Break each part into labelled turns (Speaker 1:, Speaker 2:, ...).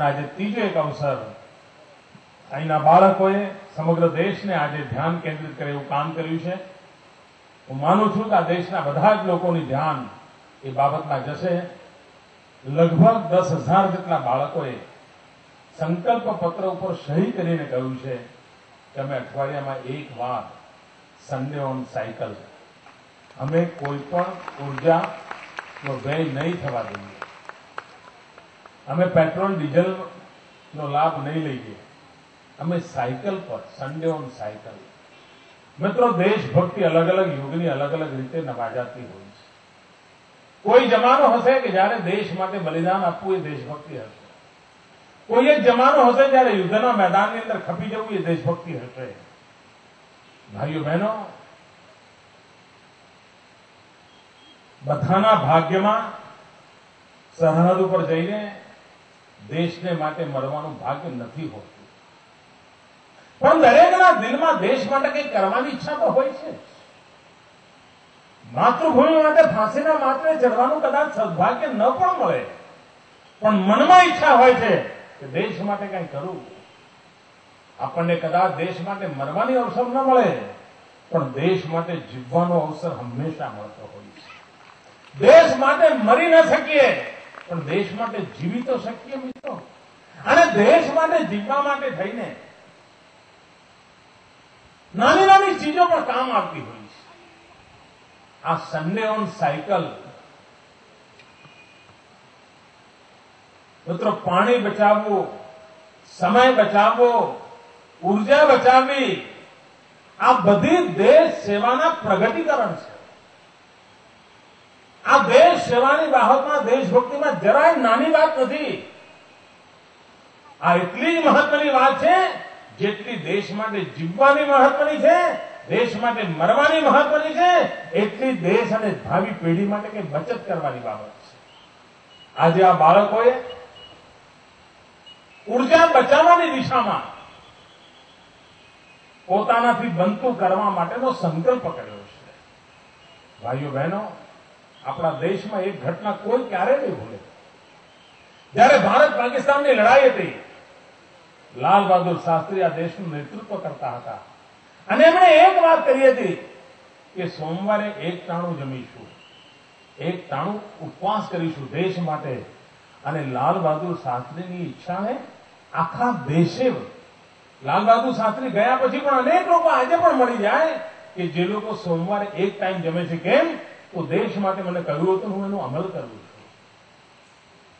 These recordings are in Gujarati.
Speaker 1: આજે ત્રીજો એક અવસર અહીંના બાળકોએ સમગ્ર દેશને આજે ધ્યાન કેન્દ્રિત કરે એવું કામ કર્યું છે. હું માનું છું કે આ દેશના બધા જ લોકોનું ધ્યાન એ બાબતમાં જશે. લગભગ 10,000 જેટલા બાળકોએ સંકલ્પ પત્ર ઉપર સહી કરીને કહ્યું છે કે અમે અઠવાડિયામાં એક વાર સન્ડે ઓન સાયકલ અમે કોઈ પણ ઉર્જાનો વ્યય નહીં થવા દઈએ. અમે પેટ્રોલ ડીઝલનો લાભ નહીં લઈએ. અમે સાયકલ પર સન્ડે ઓન સાયકલ. મિત્રો, દેશભક્તિ અલગ અલગ યુગની અલગ અલગ રીતે નવાજાતી હોય છે. કોઈ જમાનો હશે કે જ્યારે દેશ માટે બલિદાન આપવું એ દેશભક્તિ હશે. કોઈ એક જમાનો હશે જ્યારે યુદ્ધના મેદાનની અંદર ખપી જવું એ દેશભક્તિ હશે. ભાઈઓ બહેનો, બધાના ભાગ્યમાં સરહદ ઉપર જઈને દેશને માટે મરવાનું ભાગ્ય નથી હોતું, પણ દરેકના દિલમાં દેશ માટે કંઈક કરવાની ઈચ્છા તો હોય છે. માતૃભૂમિ માટે ફાંસીના માત્રે ચડવાનું કદાચ સદભાગ્ય ન પણ મળે, પણ મનમાં ઈચ્છા હોય છે કે દેશ માટે કંઈ કરવું. આપણને કદાચ દેશ માટે મરવાની અવસર ન મળે, પણ દેશ માટે જીવવાનો અવસર હંમેશા મળતો હોય છે. દેશ માટે મરી ન શકીએ, પણ દેશ માટે જીવી તો શકીએ મિત્રો. અને દેશ માટે જીવવા માટે થઈને નાની નાની ચીજો પણ કામ આવતી હોય છે. આ સન્ડે ઓન સાયકલ મિત્રો, પાણી બચાવવું, સમય બચાવવો, ઉર્જા બચાવવી, આ બધી દેશ સેવાના પ્રગટીકરણ છે. આ દેશ સેવાની બાબતમાં દેશભક્તિમાં જરાય નાની વાત નથી. આ એટલી જ મહત્વની વાત છે જેટલી દેશ માટે જીવવાની મહત્વની છે, દેશ માટે મરવાની મહત્વની છે, એટલી દેશ અને ભાવિ પેઢી માટે કંઈ બચત કરવાની બાબત છે. આજે આ બાળકોએ ઉર્જા બચાવવાની દિશામાં પોતાનાથી બનતું કરવા માટેનો સંકલ્પ કર્યો છે. ભાઈઓ બહેનો, આપણા દેશમાં એક ઘટના કોઈ ક્યારેય નહીં ભૂલે. જ્યારે ભારત પાકિસ્તાનની લડાઈ હતી, લાલ બહાદુર શાસ્ત્રી આ દેશનું નેતૃત્વ કરતા હતા અને એમણે એક વાત કરી હતી કે સોમવારે એક ટાણું જમીશું, એક ટાણું ઉપવાસ કરીશું દેશ માટે. અને લાલ બહાદુર શાસ્ત્રીની ઈચ્છાને આખા દેશે, લાલ બહાદુર શાસ્ત્રી ગયા પછી પણ અનેક લોકો આજે પણ મળી જાય કે જે લોકો સોમવારે એક ટાઈમ જમે છે. કેમ? તો દેશ માટે મને કહ્યું હતું, હું એનો અમલ કરું છું.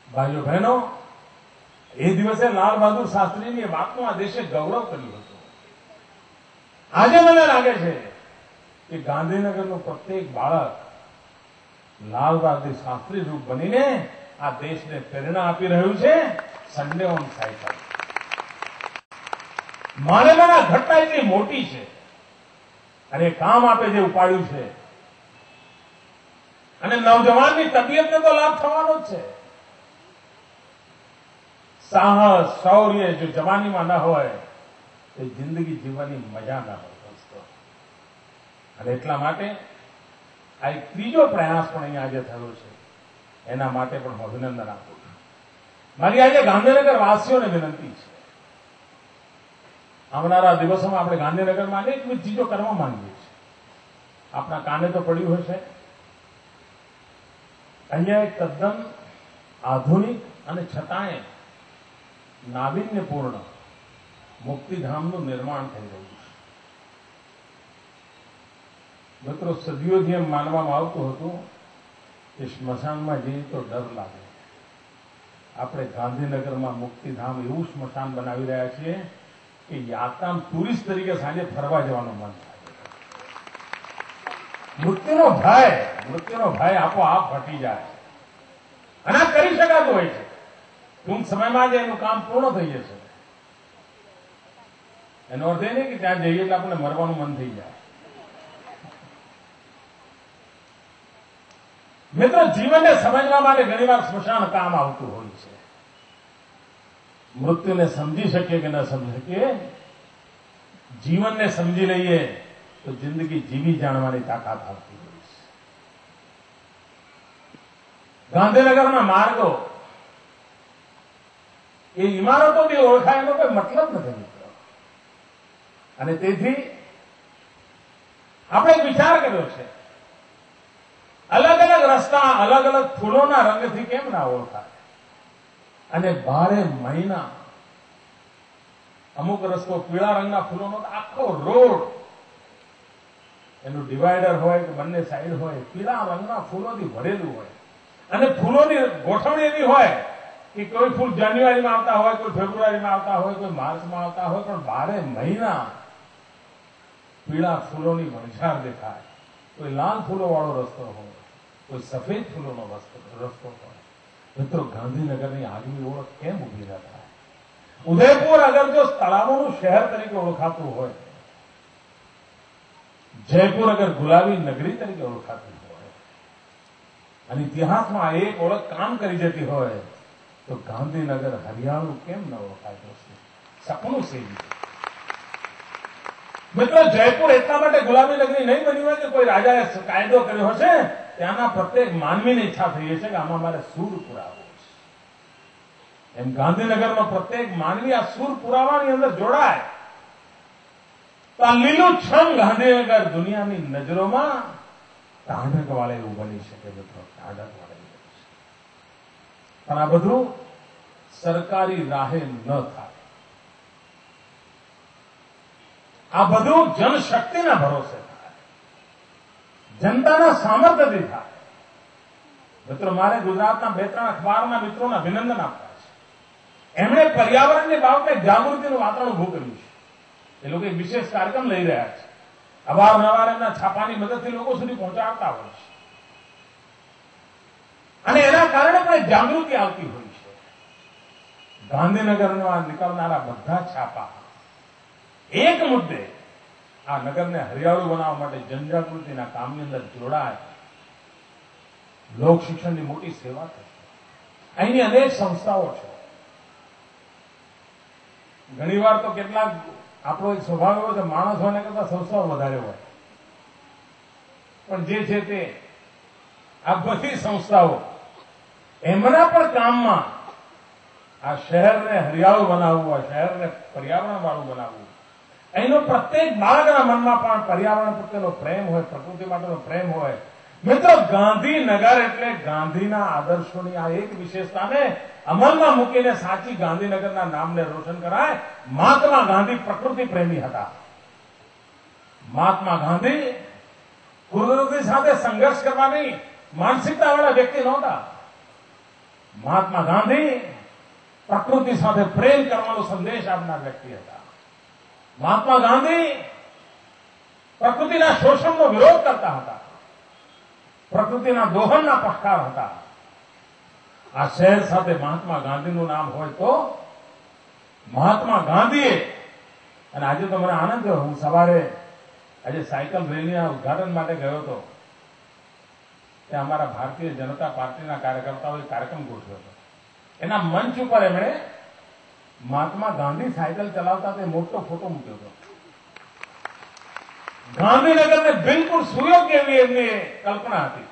Speaker 1: ભાઈઓ બહેનો, એ દિવસે લાલ બહાદુર શાસ્ત્રીની એ વાતનું આ દેશે ગૌરવ કર્યું હતું. આજે મને લાગે છે કે ગાંધીનગરનું પ્રત્યેક બાળક લાલ બહાદુર શાસ્ત્રી રૂપ બનીને આ દેશને પ્રેરણા આપી રહ્યું છે. સન્ડે ઓન સાયકલ માનવના ઘટના એટલી મોટી છે અને કામ આપે જે ઉપાડ્યું છે, અને નવજવાનની તબિયતને તો લાભ થવાનો જ છે. સાહસ, શૌર્ય જો જવાનીમાં ન હોય તો જિંદગી જીવવાની મજા ન હોય દોસ્તો. અને એટલા માટે આ એક ત્રીજો પ્રયાસ પણ અહીંયા આજે થયો છે. એના માટે પણ હું અભિનંદન આપું છું. મારી આજે ગાંધીનગર વાસીઓને વિનંતી છે, આવનારા દિવસોમાં આપણે ગાંધીનગરમાં અનેકવિધ ચીજો કરવા માંગીએ છીએ. આપણા કાને તો પડ્યું હશે, અહીંયા એક તદ્દન આધુનિક અને છતાંય નાવીન્યપૂર્ણ મુક્તિધામનું નિર્માણ થઈ રહ્યું છે. મિત્રો, સદીઓથી એમ માનવામાં આવતું હતું કે સ્મશાનમાં જઈએ તો ડર લાગે. આપણે ગાંધીનગરમાં મુક્તિધામ એવું સ્મશાન બનાવી રહ્યા છીએ કે યાત્રામ ટુરિસ્ટ તરીકે સાંજે ફરવા જવાનું મન થાય. મૃત્યુનો ભય આપોઆપ હટી જાય અને આ કરી શકાતું હોય છે. ટૂંક સમયમાં જ એનું કામ પૂર્ણ થઈ જશે. એનો અર્થ એ નહીં કે ત્યાં જઈએ એટલે આપણને મરવાનું મન થઈ જાય. મિત્રો, જીવનને સમજવા માટે ઘણીવાર સ્મશાન કામ આવતું હોય છે. મૃત્યુને સમજી શકીએ કે ન સમજી શકીએ, જીવનને સમજી લઈએ તો જિંદગી જીવી જાણવાની તાકાત આવતી હોય છે. ગાંધીનગરના માર્ગો એ ઇમારતોથી ઓળખાય એનો કોઈ મતલબ નથી મિત્રો. અને તેથી આપણે વિચાર કર્યો છે, અલગ અલગ રસ્તા અલગ અલગ ફૂલોના રંગથી કેમ ના ઓળખાય? અને 12 મહિના અમુક રસ્તો પીળા રંગના ફૂલોનો આખો રોડ એનું ડિવાઈડર હોય કે બંને સાઈડ હોય પીળા રંગના ફૂલોથી ભરેલું હોય. અને ફૂલોની ગોઠવણી એવી હોય કે કોઈ ફૂલ જાન્યુઆરીમાં આવતા હોય, કોઈ ફેબ્રુઆરીમાં આવતા હોય, કોઈ માર્ચમાં આવતા હોય, પણ 12 મહિના પીળા ફૂલોની વણઝાર દેખાય. કોઈ લાલ ફૂલો વાળો રસ્તો હોય, કોઈ સફેદ ફૂલોનો રસ્તો હોય. મિત્રો, ગાંધીનગરની આગવી ઓળખ કેમ ઉભી ન થાય? ઉદયપુર અગર જો તળાવોનું શહેર તરીકે ઓળખાતું હોય, જયપુર અગર ગુલાબી નગરી તરીકે ઓળખાતું હોય, અને ઇતિહાસમાં એક ઓળખ કામ કરી જતી હોય, તો ગાંધીનગર હરિયાળું કેમ ન ઓળખાય? દોસ્તો, સપનું સેવી. મિત્રો, જયપુર એટલા માટે ગુલાબી નગરી નહીં બની હોય કે કોઈ રાજાએ કાયદો કર્યો હશે. ત્યાંના પ્રત્યેક માનવીની ઈચ્છા થઈ હશે કે આમાં મારે સૂર પુરાવો છે. એમ ગાંધીનગરનો પ્રત્યેક માનવી આ સૂર પુરાવાની અંદર જોડાય તો આ લીલુંછમ ગાંધીનગર દુનિયાની નજરોમાં ટાઢક વાળે એવું બની શકે. મિત્રો, ટાઢક વાળે એવું બની શકે. પણ આ બધું સરકારી રાહે ન થાય. આ બધું જનશક્તિના ભરોસે થાય, જનતાના સામર્થ્યથી થાય. મિત્રો, મારે ગુજરાતના 2-3 અખબારના મિત્રોને અભિનંદન આપવા છે. એમણે પર્યાવરણની બાબતે જાગૃતિનું વાતાવરણ ઉભું કર્યું છે. એ લોકો એક વિશેષ કાર્યક્રમ લઈ રહ્યા છે. અવારનવાર એમના છાપાની મદદથી લોકો સુધી પહોંચાડતા હોય છે. અને એના કારણે પણ જાગૃતિ આવતી હોય છે. ગાંધીનગરમાં નીકળનારા બધા છાપા એક મુદ્દે આ નગરને હરિયાળું બનાવવા માટે જનજાગૃતિના કામની અંદર જોડાય. લોક શિક્ષણની મોટી સેવા થશે. અહીંની અનેક સંસ્થાઓ છે. ઘણીવાર તો કેટલાક આપણો એક સ્વભાવ એવો છે, માણસ હોય ને કરતા સંસ્થાઓ વધારે હોય. પણ જે છે તે આ બધી સંસ્થાઓ એમના પણ કામમાં આ શહેરને હરિયાળું બનાવવું, આ શહેરને પર્યાવરણ વાળું બનાવવું. અહીંનો પ્રત્યેક બાળકના મનમાં પણ પર્યાવરણ પ્રત્યેનો પ્રેમ હોય, પ્રકૃતિ માટેનો પ્રેમ હોય. મિત્રો, ગાંધીનગર એટલે ગાંધીના આદર્શોની આ એક વિશેષતાને અમલમાં મૂકીને સાચી ગાંધીનગરના નામને રોશન કરાય. મહાત્મા ગાંધી પ્રકૃતિ પ્રેમી હતા. મહાત્મા ગાંધી કુદરત સાથે સંઘર્ષ કરવાની માનસિકતાવાળા વ્યક્તિ નહોતા. મહાત્મા ગાંધી પ્રકૃતિ સાથે પ્રેમ કરવાનો સંદેશ આપનાર વ્યક્તિ હતા. મહાત્મા ગાંધી પ્રકૃતિના શોષણનો વિરોધ કરતા હતા. પ્રકૃતિના દોહનના પક્ષકાર હતા. આ શહેર સાથે મહાત્મા ગાંધીનું નામ હોય તો મહાત્મા ગાંધીએ, અને આજે તો મને આનંદ થયો, હું સવારે આજે સાયકલ રેલીના ઉદઘાટન માટે ગયો હતો. ત્યાં અમારા ભારતીય જનતા પાર્ટીના કાર્યકર્તાઓએ કાર્યક્રમ ગોઠવ્યો હતો. એના મંચ ઉપર એમણે મહાત્મા ગાંધી સાયકલ ચલાવતા તે મોટો ફોટો મૂક્યો હતો. ગાંધીનગરને બિલકુલ સુયોગ્ય એવી એમની કલ્પના હતી.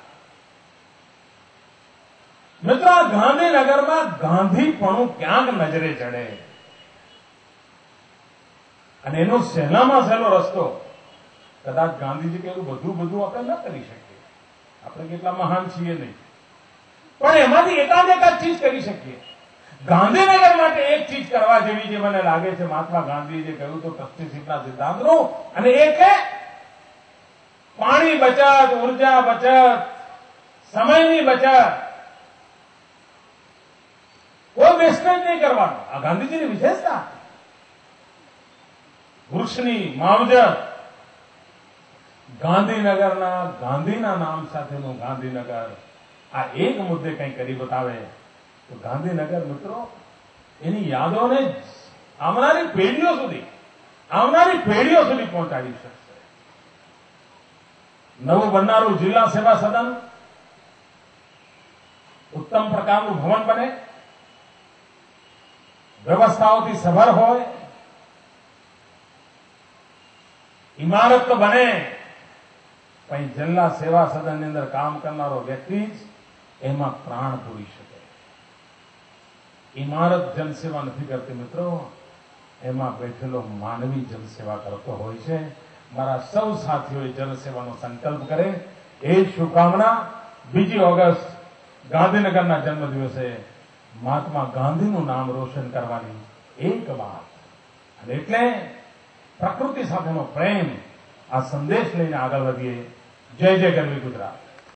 Speaker 1: મિત્રો, આ ગાંધીનગરમાં ગાંધીપણું ક્યાંક નજરે ચડે, અને એનો સહેલામાં સહેલો રસ્તો કદાચ ગાંધીજી કે એવું બધું આપણે ન કરી શકીએ. આપણે કેટલા મહાન છીએ નહીં, પણ એમાંથી એકાદ ચીજ કરી શકીએ. ગાંધીનગર માટે એક ચીજ કરવા જેવી જે મને લાગે છે, મહાત્મા ગાંધીએ જે કહ્યું તો ટ્રસ્ટીશીપના સિદ્ધાંતનું, અને એ છે પાણી બચત, ઉર્જા બચત, સમયની બચત. કોઈ વેસ્ટેજ નહીં કરવાનો. આ ગાંધીજીની વિશેષતા. વૃક્ષની માવજત. ગાંધીના નામ સાથેનું ગાંધીનગર આ એક મુદ્દે કંઈ કરી બતાવે તો ગાંધીનગર મિત્રો એની યાદોને આવનારી પેઢીઓ સુધી પહોંચાડી શકશે. નવું બનનારું જિલ્લા સેવા સદન ઉત્તમ પ્રકારનું ભવન બને, વ્યવસ્થાઓથી સભર હોય, ઇમારત તો બને, પણ જિલ્લા સેવા સદનની અંદર કામ કરનારો વ્યક્તિ જ એમાં પ્રાણ પૂરી શકે. ઇમારત જનસેવા નથી કરતી મિત્રો, એમાં બેઠેલો માનવી જનસેવા કરતો હોય છે. મારા સૌ સાથીઓએ જનસેવાનો સંકલ્પ કરે એ શુભકામના. 2 ઓગસ્ટ ગાંધીનગરના જન્મદિવસે મહાત્મા ગાંધીનું નામ રોશન કરવાની એક વાત, અને એટલે પ્રકૃતિ સાથેનો પ્રેમ, આ સંદેશ લઈને આગળ વધીએ. જય જય ગરવી ગુજરાત.